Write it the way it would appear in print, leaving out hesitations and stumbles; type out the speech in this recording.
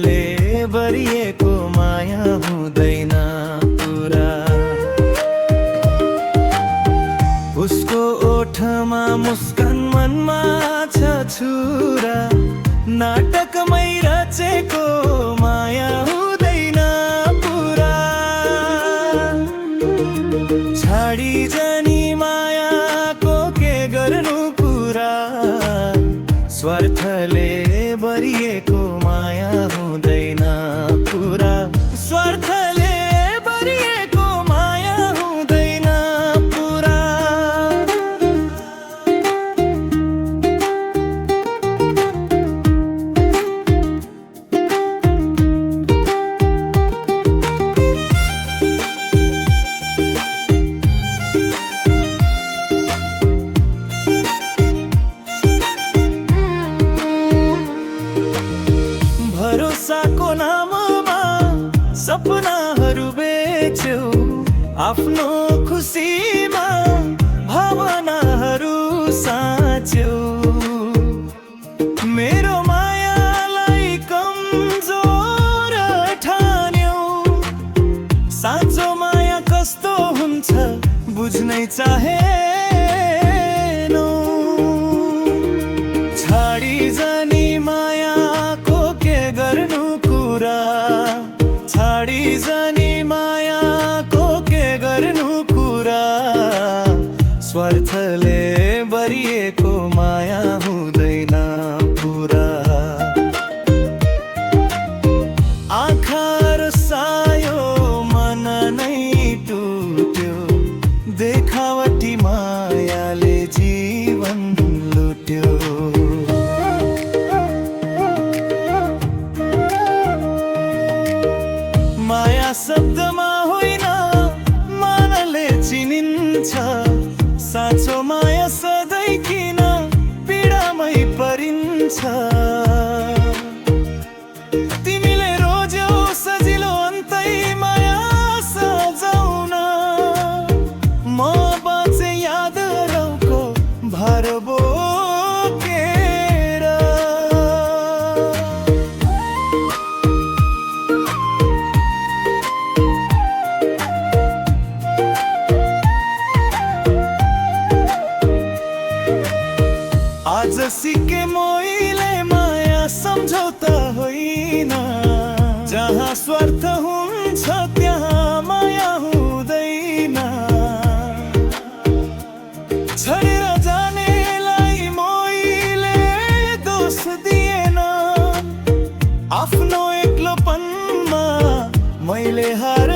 स्वार्थले भरिएको माया हुँदैन पुरा। उसको ओठमा मुस्कान मनमा छ छुरा, नाटकमै रचेको माया हुँदैन पुरा। छाडी जानी मायाको के गर्नु पुरा, स्वार्थले भरिएको माया हुँदैन पुरा। स्वार्थले भरिएको माया हुँदैन पुरा। भरोसाको नाममा सपनाहरू बेच्यौ, आफ्नो खुसीमा भावनाहरू साच्यौ। मेरो मायालाई कमजोर ठान्यौ, साँचो माया कस्तो हुन्छ बुझ्नै चाहेनौ। छाडी जानी मायाको के गर्नु कुरा, छाडी जानी मायाको के गर्नु कुरा। स्वार्थले भरिएको माया हुँदैन पुरा। आँखा रसायो मन नै टुट्यो, देखावटी मायाले जीवन लुट्यो। माया शब्दमा होइन मनले चिनिन्छ, साँचो माया सधैँ किन पीडामै परिन्छ। तिमीले रोज्यौ सजिलो अन्तै माया सजाउन, म बाँचे यादहरूको भार बोकेर। आज सिके मोइले माया सम्झौता होइन, जहाँ स्वार्थ हुन्छ त्यहाँ माया हुँदैन। छोडेर जानेलाई मोइले दोष दिएन, आफ्नो एक्लोपनमा मैले हार